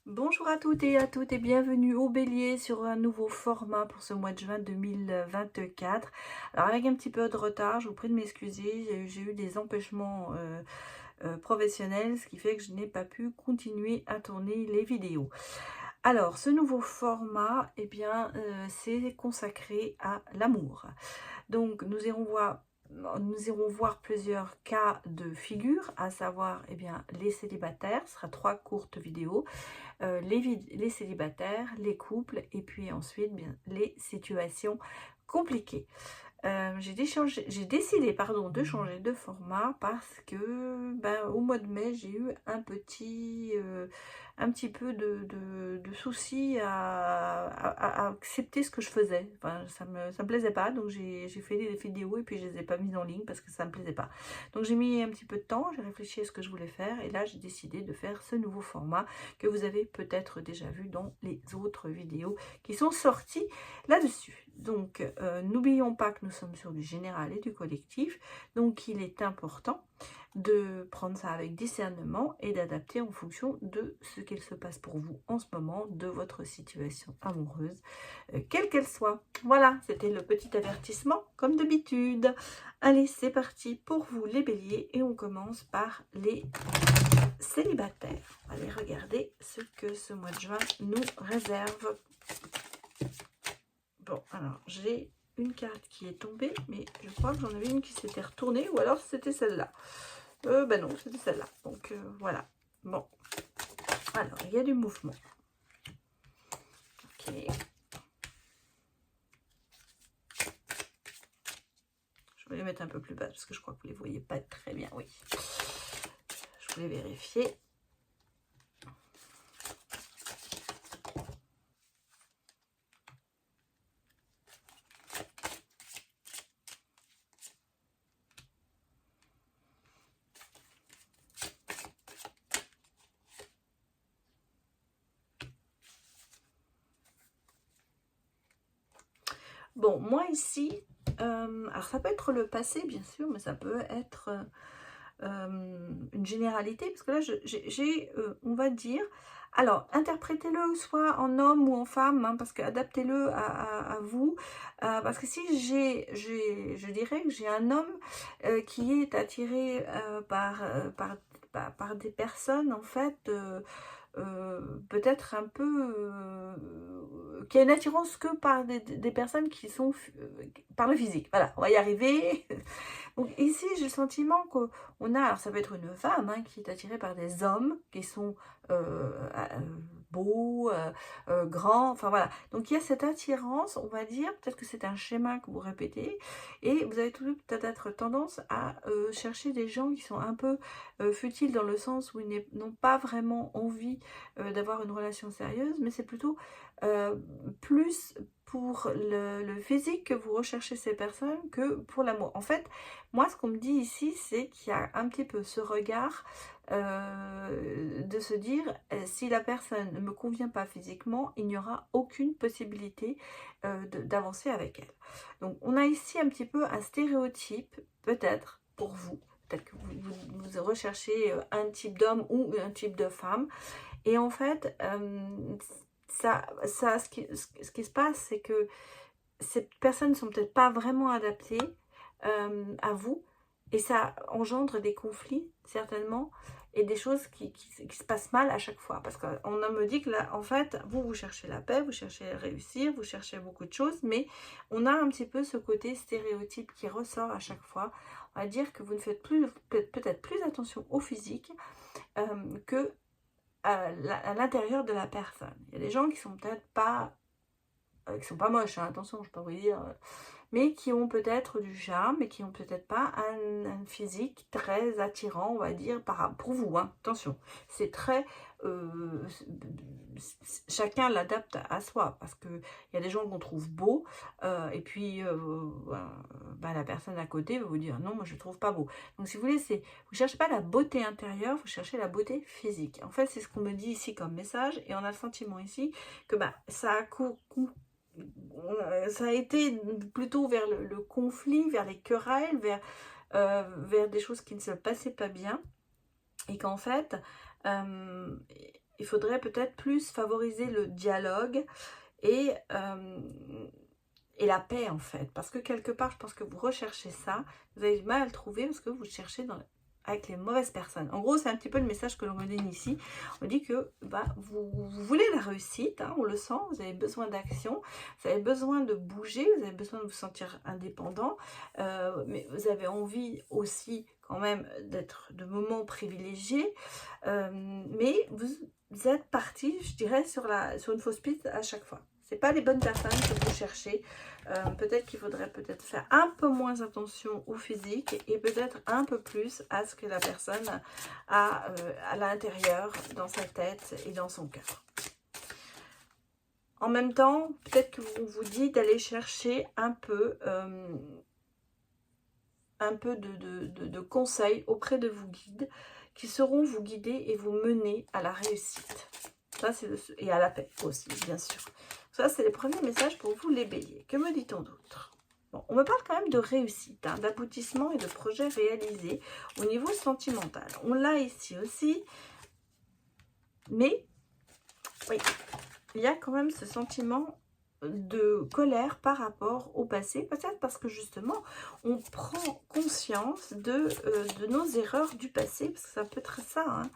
Bonjour à toutes et bienvenue au Bélier sur un nouveau format pour ce mois de juin 2024. Alors avec un petit peu de retard, je vous prie de m'excuser, j'ai eu des empêchements professionnels, ce qui fait que je n'ai pas pu continuer à tourner les vidéos. Alors ce nouveau format, c'est consacré à l'amour. Donc nous irons voir plusieurs cas de figure, à savoir les célibataires, ce sera 3 courtes vidéos, les célibataires, les couples et puis ensuite les situations compliquées. J'ai décidé de changer de format parce que au mois de mai, j'ai eu un petit peu de soucis à accepter ce que je faisais. Enfin, ça me plaisait pas, donc j'ai fait des vidéos et puis je les ai pas mises en ligne parce que ça me plaisait pas. Donc j'ai mis un petit peu de temps, j'ai réfléchi à ce que je voulais faire et là j'ai décidé de faire ce nouveau format que vous avez peut-être déjà vu dans les autres vidéos qui sont sorties là-dessus. Donc, n'oublions pas que nous sommes sur du général et du collectif, donc il est important de prendre ça avec discernement et d'adapter en fonction de ce qu'il se passe pour vous en ce moment, de votre situation amoureuse, quelle qu'elle soit. Voilà, c'était le petit avertissement, comme d'habitude. Allez, c'est parti pour vous les béliers, et on commence par les célibataires. Allez regarder ce que ce mois de juin nous réserve. Bon, alors, j'ai une carte qui est tombée, mais je crois que j'en avais une qui s'était retournée, ou alors c'était celle-là. Non, c'était celle-là. Donc, voilà. Bon. Alors, il y a du mouvement. Ok. Je vais les mettre un peu plus bas, parce que je crois que vous les voyez pas très bien. Oui. Je voulais vérifier. Bon, moi ici, alors ça peut être le passé, bien sûr, mais ça peut être une généralité, parce que là, j'ai, on va dire, alors, interprétez-le soit en homme ou en femme, hein, parce que adaptez-le à vous, parce que si je dirais que j'ai un homme qui est attiré par des personnes, en fait, peut-être un peu qui a une attirance que par des personnes qui sont par le physique. Voilà, on va y arriver. Donc ici, j'ai le sentiment qu'on a, alors ça peut être une femme hein, qui est attirée par des hommes qui sont beaux, grands, enfin voilà. Donc il y a cette attirance, on va dire, peut-être que c'est un schéma que vous répétez, et vous avez peut-être tendance à chercher des gens qui sont un peu futiles dans le sens où ils n'ont pas vraiment envie d'avoir une relation sérieuse, mais c'est plutôt plus pour le physique que vous recherchez ces personnes que pour l'amour. En fait, moi, ce qu'on me dit ici, c'est qu'il y a un petit peu ce regard de se dire, si la personne ne me convient pas physiquement, il n'y aura aucune possibilité d'avancer avec elle. Donc, on a ici un petit peu un stéréotype, peut-être, pour vous. Peut-être que vous recherchez un type d'homme ou un type de femme. Et en fait, ce qui se passe, c'est que ces personnes ne sont peut-être pas vraiment adaptées à vous, et ça engendre des conflits, certainement, et des choses qui se passent mal à chaque fois. Parce qu'on me dit que là, en fait, vous cherchez la paix, vous cherchez à réussir, vous cherchez beaucoup de choses, mais on a un petit peu ce côté stéréotype qui ressort à chaque fois. On va dire que vous ne faites peut-être plus attention au physique que à l'intérieur de la personne. Il y a des gens qui sont peut-être pas, qui sont pas moches, hein, attention, je peux vous dire, mais qui ont peut-être du charme et qui ont peut-être pas un physique très attirant, on va dire, pour vous, hein, attention. C'est très, chacun l'adapte à soi, parce que il y a des gens qu'on trouve beaux, et puis la personne à côté va vous dire non, moi je le trouve pas beau. Donc si vous voulez, vous cherchez pas la beauté intérieure, vous cherchez la beauté physique. En fait, c'est ce qu'on me dit ici comme message, et on a le sentiment ici que ça a été plutôt vers le conflit, vers les querelles, vers des choses qui ne se passaient pas bien, et qu'en fait, il faudrait peut-être plus favoriser le dialogue et la paix en fait. Parce que quelque part, je pense que vous recherchez ça, vous avez du mal à le trouver parce que vous cherchez avec les mauvaises personnes. En gros, c'est un petit peu le message que l'on me donne ici. On dit que vous voulez la réussite, hein, on le sent, vous avez besoin d'action, vous avez besoin de bouger, vous avez besoin de vous sentir indépendant, mais vous avez envie aussi quand même de moments privilégiés, mais vous êtes parti, je dirais, sur une fausse piste à chaque fois. C'est pas les bonnes personnes que vous cherchez. Peut-être qu'il faudrait faire un peu moins attention au physique et peut-être un peu plus à ce que la personne a à l'intérieur, dans sa tête et dans son cœur. En même temps, peut-être que vous vous dites d'aller chercher un peu de conseils auprès de vos guides qui sauront vous guider et vous mener à la réussite. Ça, et à la paix aussi, bien sûr. Ça, c'est les premiers messages pour vous, les béliers. Que me dit-on d'autre? Bon, on me parle quand même de réussite, hein, d'aboutissement et de projets réalisés au niveau sentimental. On l'a ici aussi. Mais, oui, il y a quand même ce sentiment de colère par rapport au passé. Peut-être parce que justement, on prend conscience de nos erreurs du passé. Parce que ça peut être ça, hein,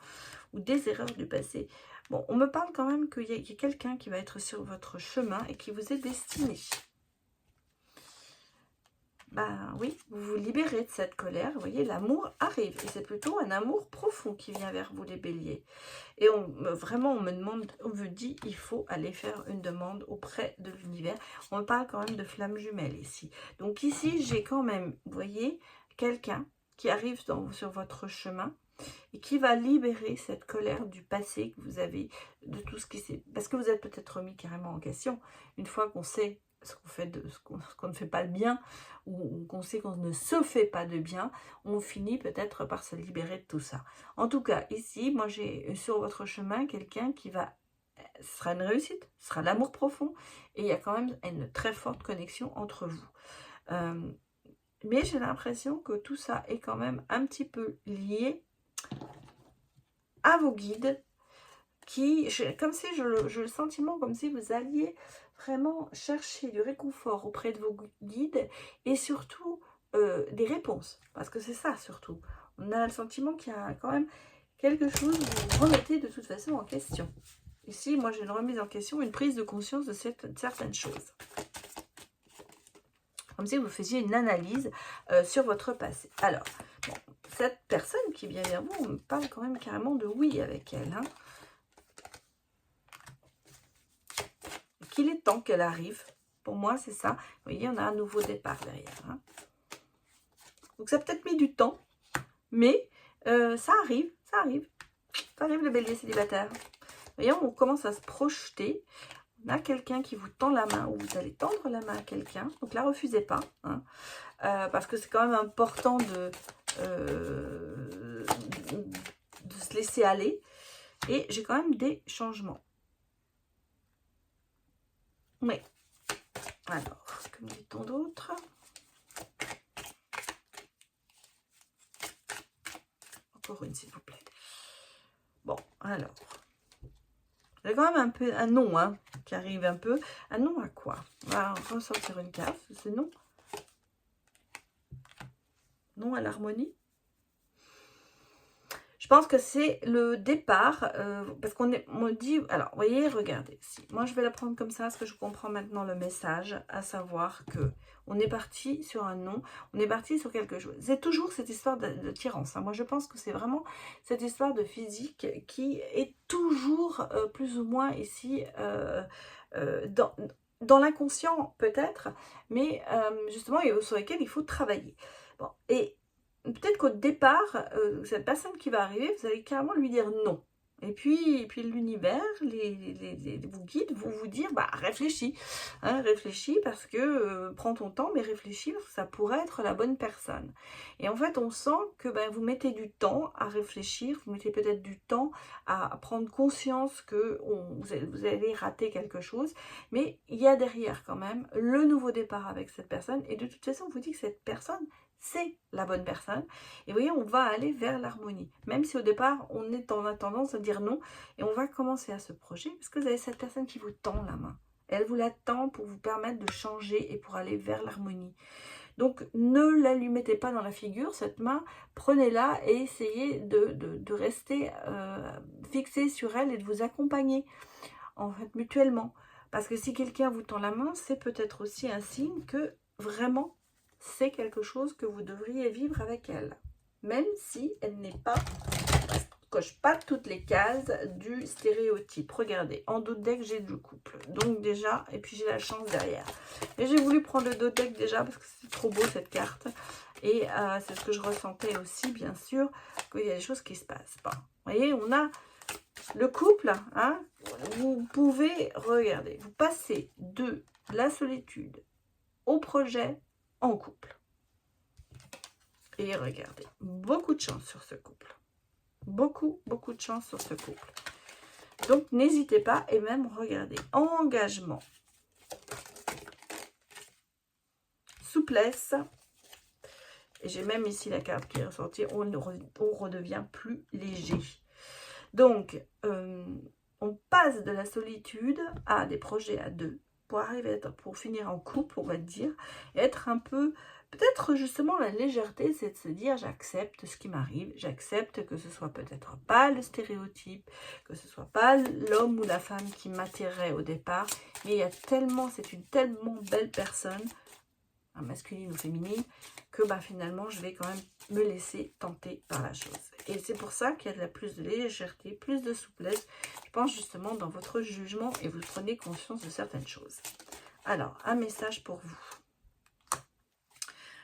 ou des erreurs du passé. Bon, on me parle quand même qu'il y a quelqu'un qui va être sur votre chemin et qui vous est destiné. Ben oui, vous vous libérez de cette colère. Vous voyez, l'amour arrive. Et c'est plutôt un amour profond qui vient vers vous, les béliers. Et vraiment, on me dit, il faut aller faire une demande auprès de l'univers. On me parle quand même de flammes jumelles ici. Donc ici, j'ai quand même, vous voyez, quelqu'un qui arrive sur votre chemin et qui va libérer cette colère du passé que vous avez, de tout ce qui s'est... Parce que vous êtes peut-être remis carrément en question. Une fois qu'on sait ce qu'on ne fait pas de bien, ou qu'on sait qu'on ne se fait pas de bien, on finit peut-être par se libérer de tout ça. En tout cas, ici, moi j'ai sur votre chemin quelqu'un qui va... Ce sera une réussite, ce sera l'amour profond, et il y a quand même une très forte connexion entre vous. Mais j'ai l'impression que tout ça est quand même un petit peu lié à vos guides, comme si j'ai le sentiment comme si vous alliez vraiment chercher du réconfort auprès de vos guides et surtout des réponses, parce que c'est ça surtout. On a le sentiment qu'il y a quand même quelque chose que vous remettez de toute façon en question. Ici, moi j'ai une remise en question, une prise de conscience de certaines choses. Comme si vous faisiez une analyse sur votre passé. Alors, bon, cette personne qui vient vers vous, on me parle quand même carrément de oui avec elle. Hein. Qu'il est temps qu'elle arrive. Pour moi, c'est ça. Vous voyez, on a un nouveau départ derrière. Hein. Donc, ça a peut-être mis du temps, mais ça arrive, ça arrive. Ça arrive, le bélier célibataire. Vous voyez, on commence à se projeter. On a quelqu'un qui vous tend la main, ou vous allez tendre la main à quelqu'un. Donc, la refusez pas. Hein. Parce que c'est quand même important de se laisser aller. Et j'ai quand même des changements. Oui. Alors, que me dit-on d'autre? Encore une, s'il vous plaît. Bon, alors. Il y a quand même un peu un nom, hein, qui arrive un peu. Un nom à quoi? On va ressortir une carte. C'est non. Non à l'harmonie. Je pense que c'est le départ, parce qu'on me dit, alors, vous voyez, regardez, si, moi je vais la prendre comme ça, parce que je comprends maintenant le message, à savoir que on est parti sur un nom, on est parti sur quelque chose. C'est toujours cette histoire d'attirance, hein. Moi je pense que c'est vraiment cette histoire de physique qui est toujours plus ou moins ici, dans l'inconscient peut-être, mais justement sur lesquels il faut travailler. Bon, et peut-être qu'au départ, cette personne qui va arriver, vous allez carrément lui dire non. Et puis l'univers, vos guides vont vous dire, bah réfléchis. Hein, réfléchis parce que, prends ton temps, mais réfléchis parce que ça pourrait être la bonne personne. Et en fait, on sent que vous mettez du temps à réfléchir, vous mettez peut-être du temps à prendre conscience que vous allez rater quelque chose. Mais il y a derrière quand même le nouveau départ avec cette personne. Et de toute façon, on vous dit que cette personne, c'est la bonne personne. Et vous voyez, on va aller vers l'harmonie. Même si au départ, on a tendance à dire non. Et on va commencer à se projeter parce que vous avez cette personne qui vous tend la main. Elle vous la tend pour vous permettre de changer et pour aller vers l'harmonie. Donc, ne la lui mettez pas dans la figure, cette main. Prenez-la et essayez de rester fixé sur elle et de vous accompagner, en fait, mutuellement. Parce que si quelqu'un vous tend la main, c'est peut-être aussi un signe que vraiment, c'est quelque chose que vous devriez vivre avec elle. Même si elle n'est pas, coche pas toutes les cases du stéréotype. Regardez, en dos de deck, j'ai du couple. Donc déjà, et puis j'ai la chance derrière. Et j'ai voulu prendre le dos de deck déjà parce que c'est trop beau cette carte. Et c'est ce que je ressentais aussi, bien sûr, qu'il y a des choses qui se passent. Bon, vous voyez, on a le couple, hein, vous pouvez, regarder, vous passez de la solitude au projet en couple. Et regardez, beaucoup de chance sur ce couple. Beaucoup de chance sur ce couple. Donc, n'hésitez pas et même, regardez, engagement, souplesse. Et j'ai même ici la carte qui est ressortie, on redevient plus léger. Donc, on passe de la solitude à des projets à deux pour arriver pour finir en couple, on va dire, et être un peu, peut-être justement la légèreté, c'est de se dire j'accepte ce qui m'arrive, j'accepte que ce soit peut-être pas le stéréotype, que ce soit pas l'homme ou la femme qui m'attirait au départ, mais il y a tellement, c'est une tellement belle personne, masculine ou féminine, que finalement je vais quand même me laisser tenter par la chose. Et c'est pour ça qu'il y a plus de légèreté, plus de souplesse, je pense justement dans votre jugement et vous prenez conscience de certaines choses. Alors, un message pour vous.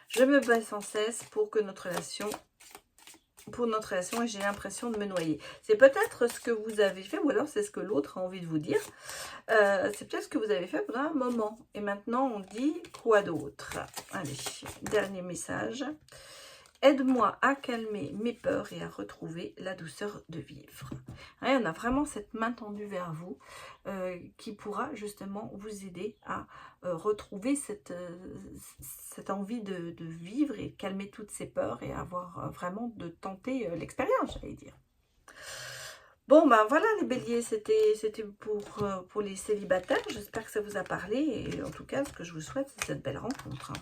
Je me bats sans cesse pour que notre relation et j'ai l'impression de me noyer. C'est peut-être ce que vous avez fait ou alors c'est ce que l'autre a envie de vous dire. C'est peut-être ce que vous avez fait pendant un moment. Et maintenant, on dit quoi d'autre? Allez, dernier message. Aide-moi à calmer mes peurs et à retrouver la douceur de vivre. Hein, on a vraiment cette main tendue vers vous qui pourra justement vous aider à retrouver cette envie de vivre et calmer toutes ces peurs et avoir vraiment de tenter l'expérience, j'allais dire. Bon, voilà les béliers, c'était pour les célibataires. J'espère que ça vous a parlé. Et en tout cas, ce que je vous souhaite, c'est cette belle rencontre. Hein.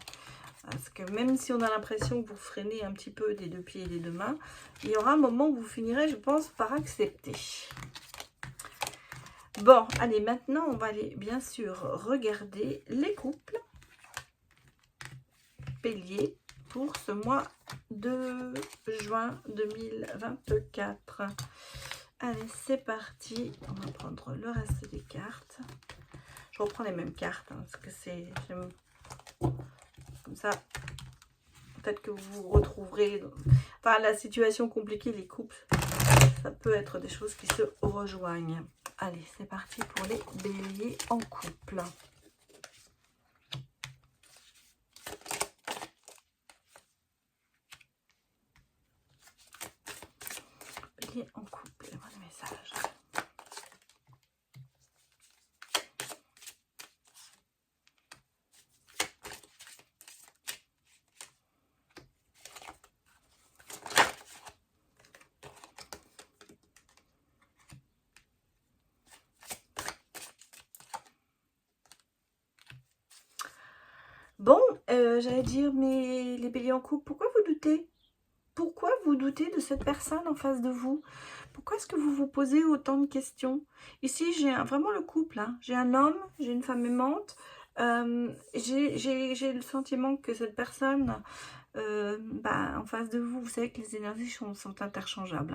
Parce que même si on a l'impression que vous freinez un petit peu des deux pieds et des deux mains, il y aura un moment où vous finirez, je pense, par accepter. Bon, allez, maintenant, on va aller, bien sûr, regarder les couples béliers pour ce mois de juin 2024. Allez, c'est parti. On va prendre le reste des cartes. Je reprends les mêmes cartes, hein, parce que c'est... Comme ça, peut-être que vous vous retrouverez... Enfin, la situation compliquée, les couples, ça peut être des choses qui se rejoignent. Allez, c'est parti pour les béliers en couple. Béliers en couple, voilà le message. Bon, j'allais dire, mais les béliers en couple, pourquoi vous doutez? Pourquoi vous doutez de cette personne en face de vous? Pourquoi est-ce que vous vous posez autant de questions? Ici, j'ai vraiment le couple. Hein. J'ai un homme, j'ai une femme aimante. J'ai le sentiment que cette personne, en face de vous, vous savez que les énergies sont interchangeables.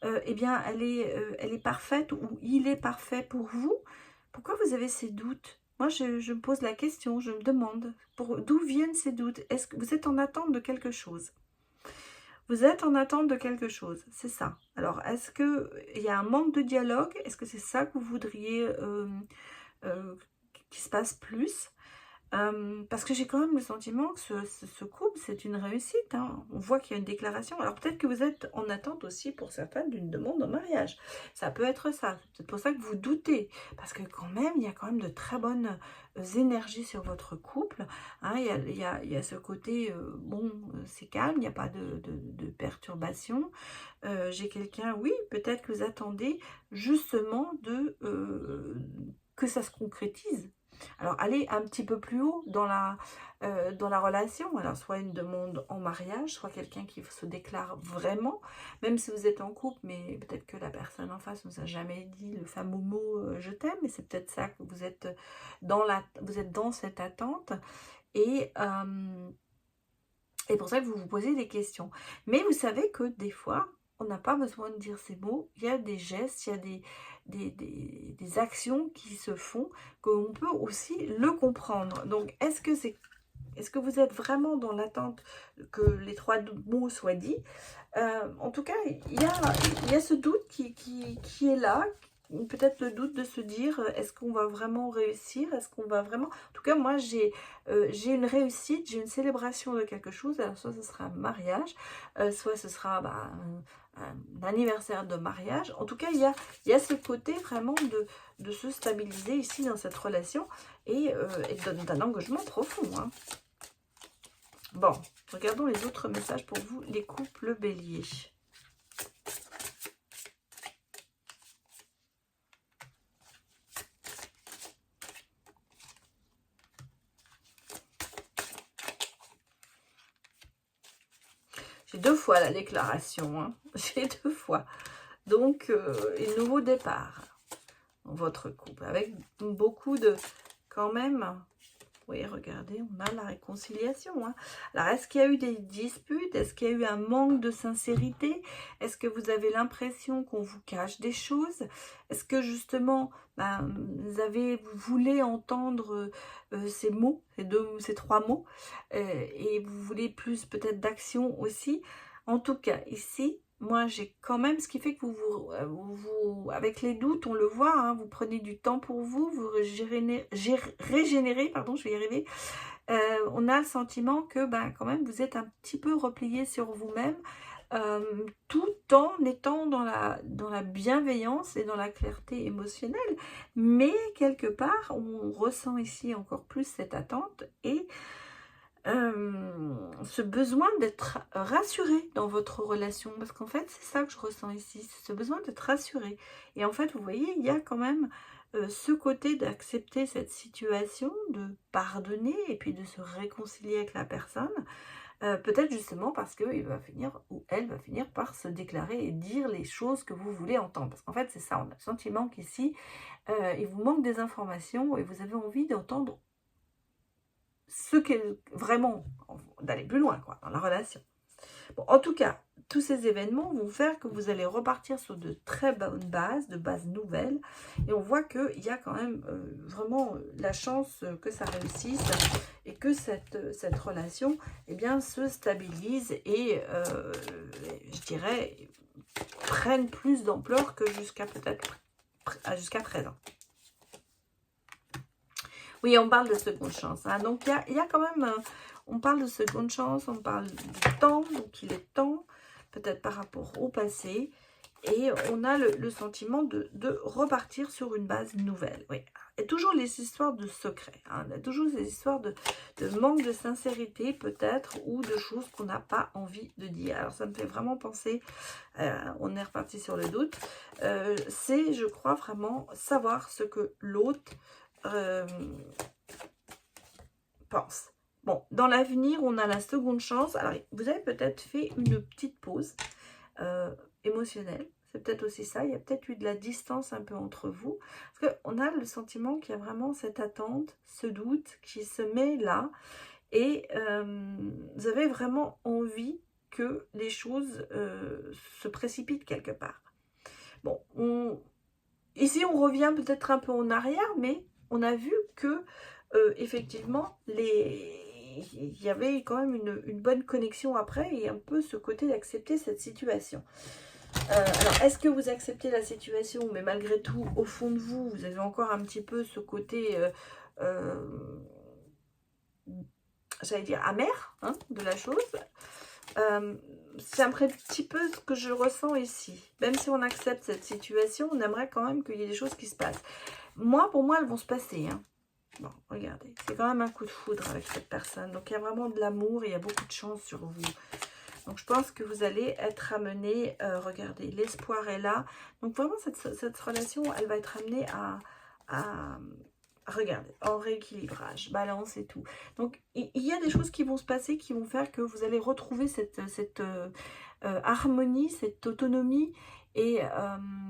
Hein. Eh bien, elle est parfaite ou il est parfait pour vous. Pourquoi vous avez ces doutes? Moi, je me pose la question, je me demande d'où viennent ces doutes. Est-ce que vous êtes en attente de quelque chose? Vous êtes en attente de quelque chose, c'est ça. Alors, est-ce qu'il y a un manque de dialogue? Est-ce que c'est ça que vous voudriez qu'il se passe plus? Parce que j'ai quand même le sentiment que ce couple, c'est une réussite, hein. On voit qu'il y a une déclaration. Alors peut-être que vous êtes en attente aussi pour certains d'une demande en mariage. Ça peut être ça. C'est peut-être pour ça que vous doutez. Parce que quand même, il y a quand même de très bonnes énergies sur votre couple, hein. Il y a ce côté, bon, c'est calme, il n'y a pas de perturbation. J'ai quelqu'un, oui, peut-être que vous attendez justement que ça se concrétise. Alors, allez un petit peu plus haut dans la relation. Alors, soit une demande en mariage, soit quelqu'un qui se déclare vraiment, même si vous êtes en couple, mais peut-être que la personne en face ne vous a jamais dit le fameux mot je t'aime, et c'est peut-être ça que vous êtes vous êtes dans cette attente. Et, et pour ça que vous vous posez des questions. Mais vous savez que des fois, on n'a pas besoin de dire ces mots. Il y a des gestes, il y a des actions qui se font, qu'on peut aussi le comprendre. Donc, est-ce que vous êtes vraiment dans l'attente que les trois mots soient dits? En tout cas, il y a ce doute qui est là. Peut-être le doute de se dire, est-ce qu'on va vraiment réussir? Est-ce qu'on va vraiment... En tout cas, moi, j'ai une réussite, j'ai une célébration de quelque chose. Alors, soit ce sera un mariage, soit ce sera un anniversaire de mariage. En tout cas, il y a ce côté vraiment de se stabiliser ici dans cette relation et d'un engagement profond, hein. Bon, regardons les autres messages pour vous, les couples béliers. J'ai deux fois la déclaration, hein. J'ai deux fois. Donc, un nouveau départ dans votre couple, avec beaucoup de, quand même... Oui, regardez, on a la réconciliation, hein. Alors, est-ce qu'il y a eu des disputes? Est-ce qu'il y a eu un manque de sincérité? Est-ce que vous avez l'impression qu'on vous cache des choses? Est-ce que justement, vous voulez entendre ces mots, ces trois mots, et vous voulez plus peut-être d'action aussi? En tout cas, ici, moi, j'ai quand même, ce qui fait que avec les doutes, on le voit, hein, vous prenez du temps pour vous, vous régénérez, pardon, je vais y arriver. On a le sentiment que, quand même, vous êtes un petit peu replié sur vous-même, tout en étant dans la bienveillance et dans la clarté émotionnelle. Mais, quelque part, on ressent ici encore plus cette attente et ce besoin d'être rassuré dans votre relation, parce qu'en fait c'est ça que je ressens ici, c'est ce besoin d'être rassuré. Et en fait vous voyez, il y a quand même ce côté d'accepter cette situation, de pardonner et puis de se réconcilier avec la personne, peut-être justement parce qu'il va finir ou elle va finir par se déclarer et dire les choses que vous voulez entendre, parce qu'en fait c'est ça, on a le sentiment qu'ici il vous manque des informations et vous avez envie d'entendre ce qu'est vraiment, d'aller plus loin quoi, dans la relation. Bon, en tout cas, tous ces événements vont faire que vous allez repartir sur de très bonnes bases, de bases nouvelles. Et on voit qu'il y a quand même vraiment la chance que ça réussisse et que cette relation se stabilise et, je dirais, prenne plus d'ampleur que jusqu'à présent. Oui, on parle de seconde chance, hein. Donc, il y a quand même... on parle de seconde chance, on parle du temps, donc il est temps, peut-être par rapport au passé. Et on a le sentiment de repartir sur une base nouvelle. Oui. Et toujours les histoires de secrets, hein. Il y a toujours ces histoires de manque de sincérité, peut-être, ou de choses qu'on n'a pas envie de dire. Alors, ça me fait vraiment penser, on est reparti sur le doute, c'est, je crois, vraiment savoir ce que l'autre pense. Bon, dans l'avenir, on a la seconde chance. Alors, vous avez peut-être fait une petite pause émotionnelle. C'est peut-être aussi ça. Il y a peut-être eu de la distance un peu entre vous. Parce qu'on a le sentiment qu'il y a vraiment cette attente, ce doute qui se met là. Et vous avez vraiment envie que les choses se précipitent quelque part. Bon, ici, on revient peut-être un peu en arrière, mais on a vu que, effectivement, il y avait quand même une bonne connexion après et un peu ce côté d'accepter cette situation. Alors, est-ce que vous acceptez la situation, mais malgré tout, au fond de vous, vous avez encore un petit peu ce côté j'allais dire, amer hein, de la chose. C'est un petit peu ce que je ressens ici. Même si on accepte cette situation, on aimerait quand même qu'il y ait des choses qui se passent. Moi, pour moi, elles vont se passer. Hein. Bon, regardez, c'est quand même un coup de foudre avec cette personne. Donc, il y a vraiment de l'amour et il y a beaucoup de chance sur vous. Donc, je pense que vous allez être amené, regardez, l'espoir est là. Donc, vraiment, cette relation, elle va être amenée à regardez, en rééquilibrage, balance et tout. Donc, il y a des choses qui vont se passer, qui vont faire que vous allez retrouver cette harmonie, cette autonomie et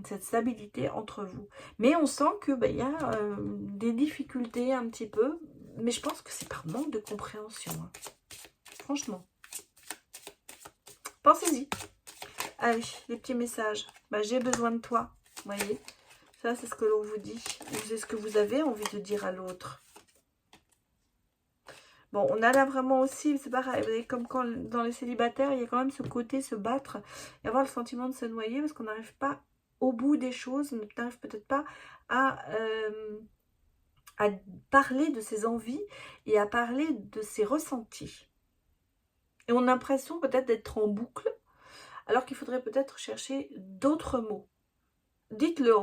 cette stabilité entre vous. Mais on sent que il y a des difficultés un petit peu, mais je pense que c'est par manque de compréhension. Hein. Franchement. Pensez-y. Allez, les petits messages. J'ai besoin de toi. Vous voyez, ça c'est ce que l'on vous dit. C'est ce que vous avez envie de dire à l'autre. Bon, on a là vraiment aussi, c'est pareil, vous voyez, comme quand dans les célibataires, il y a quand même ce côté se battre et avoir le sentiment de se noyer parce qu'on n'arrive pas au bout des choses, on n'arrive peut-être pas à parler de ses envies et à parler de ses ressentis. Et on a l'impression peut-être d'être en boucle, alors qu'il faudrait peut-être chercher d'autres mots. Dites-le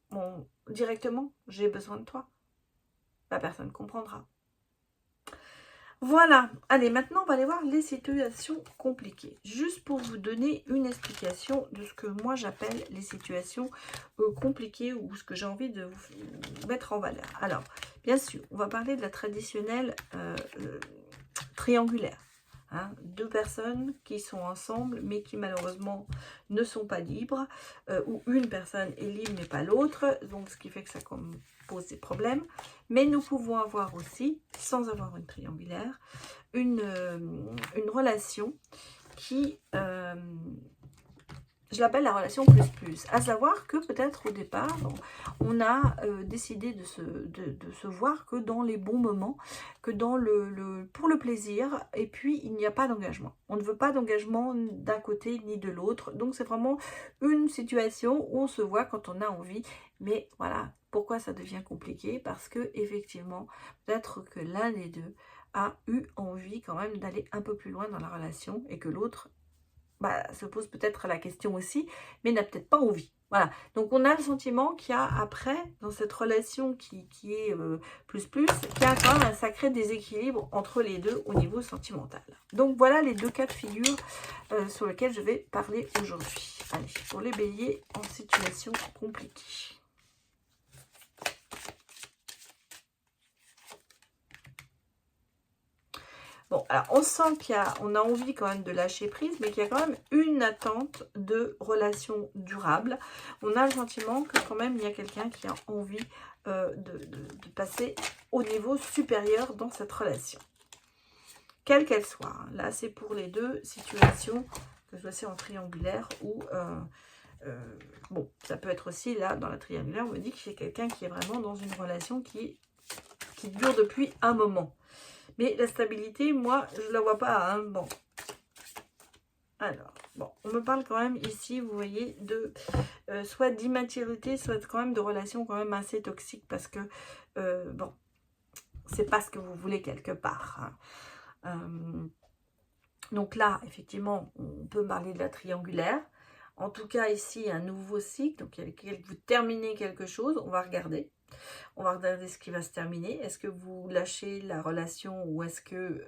bon, directement, j'ai besoin de toi. La personne comprendra. Voilà, allez, maintenant on va aller voir les situations compliquées. Juste pour vous donner une explication de ce que moi j'appelle les situations compliquées ou ce que j'ai envie de vous mettre en valeur. Alors, bien sûr, on va parler de la traditionnelle triangulaire. Hein, deux personnes qui sont ensemble mais qui malheureusement ne sont pas libres, ou une personne est libre mais pas l'autre, donc ce qui fait que ça pose des problèmes. Mais nous pouvons avoir aussi, sans avoir une triangulaire, une relation qui, je l'appelle la relation plus-plus, à savoir que peut-être au départ, on a décidé de se voir que dans les bons moments, que dans pour le plaisir, et puis il n'y a pas d'engagement. On ne veut pas d'engagement d'un côté ni de l'autre, donc c'est vraiment une situation où on se voit quand on a envie, mais voilà, pourquoi ça devient compliqué? Parce que effectivement, peut-être que l'un des deux a eu envie quand même d'aller un peu plus loin dans la relation, et que l'autre se pose peut-être la question aussi, mais n'a peut-être pas envie. Voilà, donc on a le sentiment qu'il y a après, dans cette relation qui est plus-plus, qu'il y a quand même un sacré déséquilibre entre les deux au niveau sentimental. Donc voilà les deux cas de figure sur lesquels je vais parler aujourd'hui. Allez, pour les béliers en situation compliquée. Bon, alors on sent qu'on a envie quand même de lâcher prise, mais qu'il y a quand même une attente de relation durable. On a le sentiment que quand même il y a quelqu'un qui a envie de passer au niveau supérieur dans cette relation. Quelle qu'elle soit. Hein. Là, c'est pour les deux situations, que ce soit en triangulaire ou... bon, ça peut être aussi, là, dans la triangulaire, on me dit que c'est quelqu'un qui est vraiment dans une relation qui dure depuis un moment. Mais la stabilité, moi, je ne la vois pas. Hein. Bon. Alors, bon, on me parle quand même ici, vous voyez, de soit d'immaturité, soit quand même de relations quand même assez toxiques. Parce que, bon, c'est pas ce que vous voulez quelque part. Hein. Donc là, effectivement, on peut parler de la triangulaire. En tout cas, ici, un nouveau cycle. Donc, vous terminez quelque chose, on va regarder. On va regarder ce qui va se terminer. Est-ce que vous lâchez la relation ou est-ce que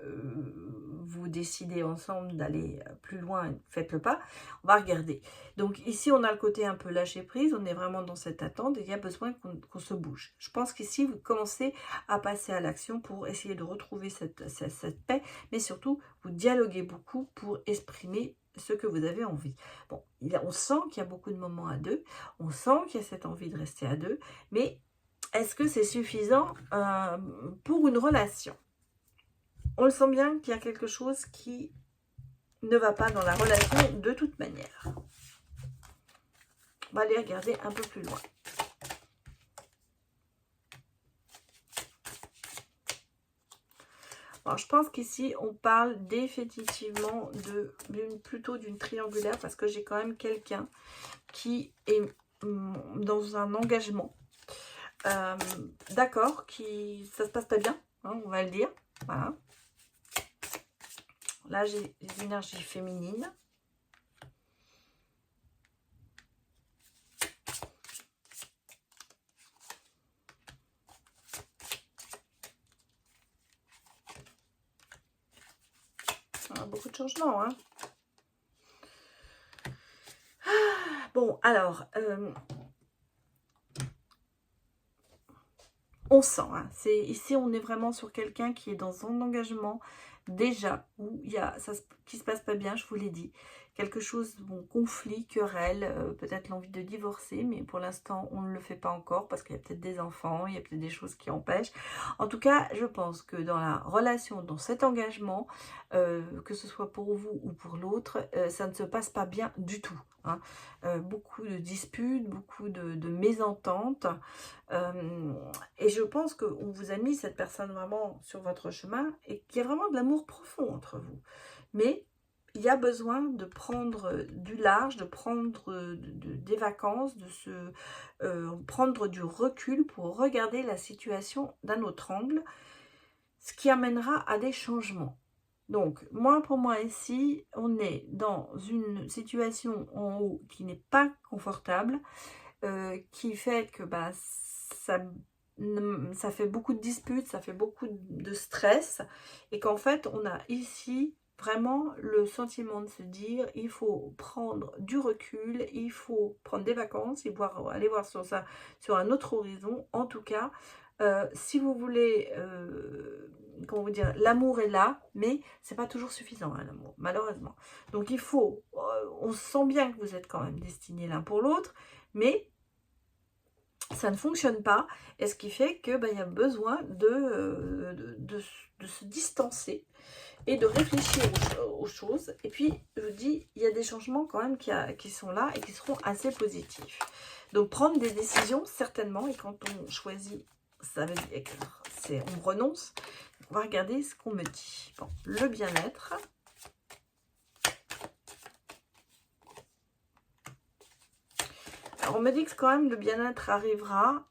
vous décidez ensemble d'aller plus loin? Faites le pas. On va regarder. Donc ici, on a le côté un peu lâcher prise. On est vraiment dans cette attente et il y a besoin qu'on se bouge. Je pense qu'ici, vous commencez à passer à l'action pour essayer de retrouver cette paix. Mais surtout, vous dialoguez beaucoup pour exprimer ce que vous avez envie. Bon, on sent qu'il y a beaucoup de moments à deux. On sent qu'il y a cette envie de rester à deux. Mais est-ce que c'est suffisant pour une relation? On le sent bien qu'il y a quelque chose qui ne va pas dans la relation de toute manière. On va aller regarder un peu plus loin. Alors, je pense qu'ici, on parle définitivement plutôt d'une triangulaire parce que j'ai quand même quelqu'un qui est dans un engagement. D'accord, ça se passe pas bien, hein, on va le dire. Voilà. Là, j'ai les énergies féminines. Beaucoup de changements, hein. Bon, alors, on sent, hein, ici, on est vraiment sur quelqu'un qui est dans un engagement déjà où il y a ça qui se passe pas bien, je vous l'ai dit. Quelque chose, bon, conflit, querelle, peut-être l'envie de divorcer, mais pour l'instant, on ne le fait pas encore parce qu'il y a peut-être des enfants, il y a peut-être des choses qui empêchent. En tout cas, je pense que dans la relation, dans cet engagement, que ce soit pour vous ou pour l'autre, ça ne se passe pas bien du tout, hein. Beaucoup de disputes, beaucoup de mésententes. Et je pense qu'on vous a mis cette personne vraiment sur votre chemin et qu'il y a vraiment de l'amour profond entre vous. Mais il y a besoin de prendre du large, de prendre des vacances, prendre du recul pour regarder la situation d'un autre angle, ce qui amènera à des changements. Donc, pour moi ici, on est dans une situation en haut qui n'est pas confortable, qui fait que ça fait beaucoup de disputes, ça fait beaucoup de stress, et qu'en fait, on a ici vraiment le sentiment de se dire, il faut prendre du recul, il faut prendre des vacances, aller voir sur un autre horizon. En tout cas, si vous voulez, comment vous dire, l'amour est là, mais c'est pas toujours suffisant, hein, l'amour, malheureusement. Donc il faut, on sent bien que vous êtes quand même destinés l'un pour l'autre, mais ça ne fonctionne pas, et ce qui fait que il y a besoin de se distancer et de réfléchir aux choses. Et puis, je vous dis, il y a des changements quand même qui sont là et qui seront assez positifs. Donc, prendre des décisions, certainement, et quand on choisit, ça veut dire qu'on renonce. On va regarder ce qu'on me dit. Bon, le bien-être. Alors, on me dit que quand même le bien-être arrivera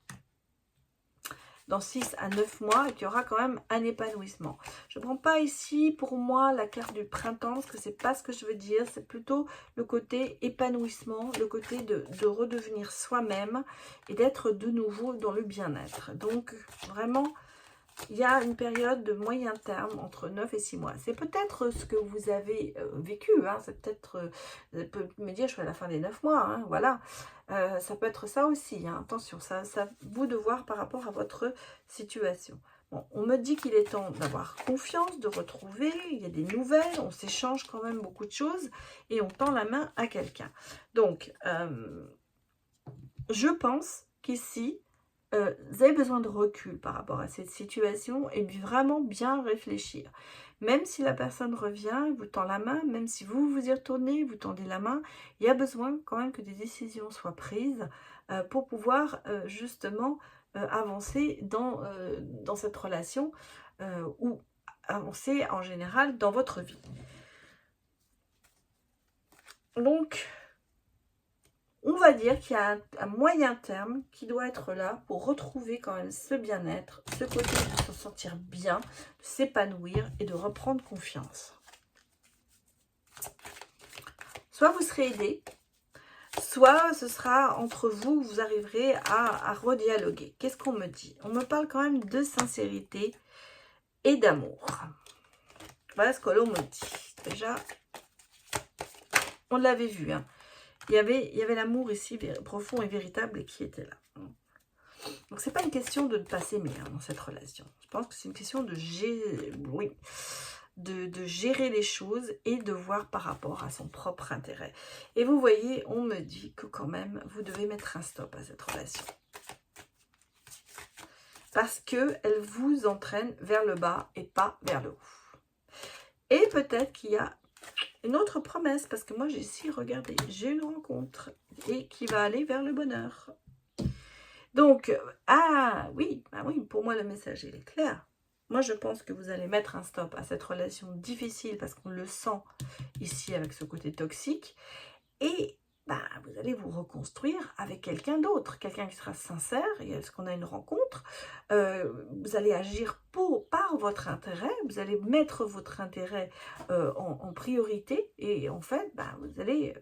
dans 6 à 9 mois et qu'il y aura quand même un épanouissement. Je ne prends pas ici pour moi la carte du printemps parce que c'est pas ce que je veux dire. C'est plutôt le côté épanouissement, le côté de redevenir soi-même et d'être de nouveau dans le bien-être. Donc vraiment, il y a une période de moyen terme entre 9 et 6 mois. C'est peut-être ce que vous avez vécu, hein. C'est peut-être, vous pouvez me dire, je suis à la fin des 9 mois, hein, voilà. Ça peut être ça aussi, hein. Attention, ça vous de voir par rapport à votre situation. Bon, on me dit qu'il est temps d'avoir confiance, de retrouver, il y a des nouvelles, on s'échange quand même beaucoup de choses et on tend la main à quelqu'un. Donc, je pense qu'ici, vous avez besoin de recul par rapport à cette situation et vraiment bien réfléchir. Même si la personne revient, vous tend la main, même si vous vous y retournez, vous tendez la main, il y a besoin quand même que des décisions soient prises pour pouvoir justement avancer dans cette relation ou avancer en général dans votre vie. Donc, on va dire qu'il y a un moyen terme qui doit être là pour retrouver quand même ce bien-être, ce côté de se sentir bien, de s'épanouir et de reprendre confiance. Soit vous serez aidé, soit ce sera entre vous, vous arriverez à redialoguer. Qu'est-ce qu'on me dit? On me parle quand même de sincérité et d'amour. Voilà ce que l'on me dit. Déjà, on l'avait vu, hein. Il y avait l'amour ici, profond et véritable, qui était là. Donc, c'est pas une question de ne pas s'aimer dans cette relation. Je pense que c'est une question de gérer, de gérer les choses et de voir par rapport à son propre intérêt. Et vous voyez, on me dit que quand même, vous devez mettre un stop à cette relation. Parce qu'elle vous entraîne vers le bas et pas vers le haut. Et peut-être qu'il y a une autre promesse, parce que moi j'ai ici, regardez, j'ai une rencontre et qui va aller vers le bonheur. Donc, oui, pour moi le message il est clair. Moi je pense que vous allez mettre un stop à cette relation difficile parce qu'on le sent ici avec ce côté toxique. Et bah, vous allez vous reconstruire avec quelqu'un d'autre, quelqu'un qui sera sincère, et est-ce qu'on a une rencontre, vous allez agir par votre intérêt, vous allez mettre votre intérêt en priorité, et en fait, bah, vous allez...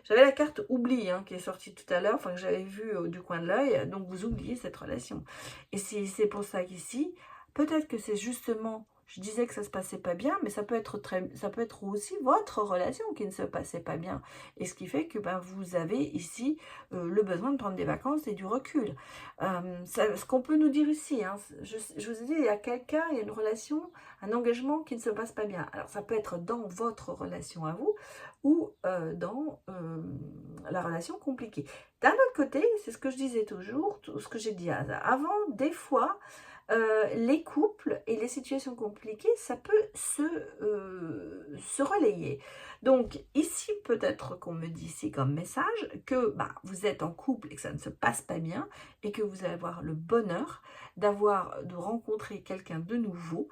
j'avais la carte oubli hein, qui est sortie tout à l'heure, enfin que j'avais vue du coin de l'œil, donc vous oubliez cette relation. Et c'est pour ça qu'ici, peut-être que c'est justement, je disais que ça se passait pas bien, mais ça peut être aussi votre relation qui ne se passait pas bien. Et ce qui fait que ben, vous avez ici le besoin de prendre des vacances et du recul. Ce qu'on peut nous dire ici, hein, je vous ai dit, il y a quelqu'un, il y a une relation, un engagement qui ne se passe pas bien. Alors ça peut être dans votre relation à vous, ou dans la relation compliquée. D'un autre côté, c'est ce que je disais toujours, tout ce que j'ai dit avant, des fois, les couples et les situations compliquées, ça peut se relayer. Donc ici, peut-être qu'on me dit ici comme message que bah, vous êtes en couple et que ça ne se passe pas bien et que vous allez avoir le bonheur de rencontrer quelqu'un de nouveau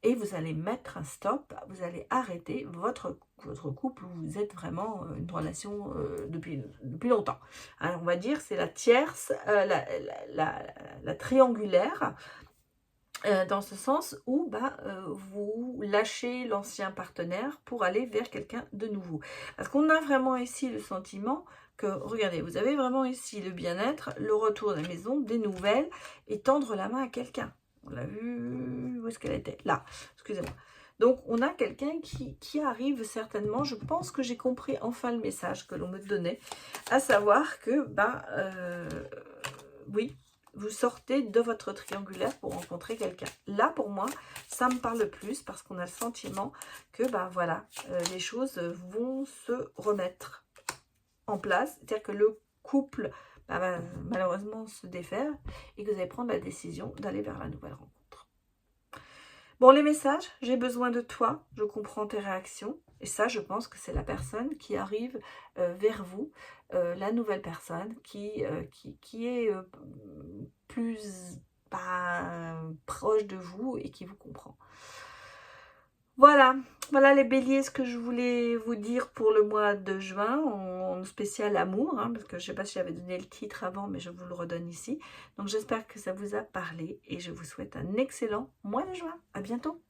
et vous allez mettre un stop, vous allez arrêter votre couple où vous êtes vraiment une relation depuis longtemps. Alors on va dire c'est la tierce, la triangulaire, dans ce sens où bah, vous lâchez l'ancien partenaire pour aller vers quelqu'un de nouveau. Parce qu'on a vraiment ici le sentiment que, regardez, vous avez vraiment ici le bien-être, le retour à la maison, des nouvelles, et tendre la main à quelqu'un. On l'a vu, où est-ce qu'elle était? Là, excusez-moi. Donc, on a quelqu'un qui arrive certainement, je pense que j'ai compris enfin le message que l'on me donnait, à savoir que, bah, oui, vous sortez de votre triangulaire pour rencontrer quelqu'un. Là, pour moi, ça me parle plus parce qu'on a le sentiment que, bah voilà, les choses vont se remettre en place. C'est-à-dire que le couple va malheureusement se défaire et que vous allez prendre la décision d'aller vers la nouvelle rencontre. Bon, les messages, j'ai besoin de toi, je comprends tes réactions. Et ça, je pense que c'est la personne qui arrive vers vous, la nouvelle personne qui est plus proche de vous et qui vous comprend. Voilà, voilà les béliers, ce que je voulais vous dire pour le mois de juin, en spécial amour, hein, parce que je ne sais pas si j'avais donné le titre avant, mais je vous le redonne ici. Donc j'espère que ça vous a parlé et je vous souhaite un excellent mois de juin. À bientôt.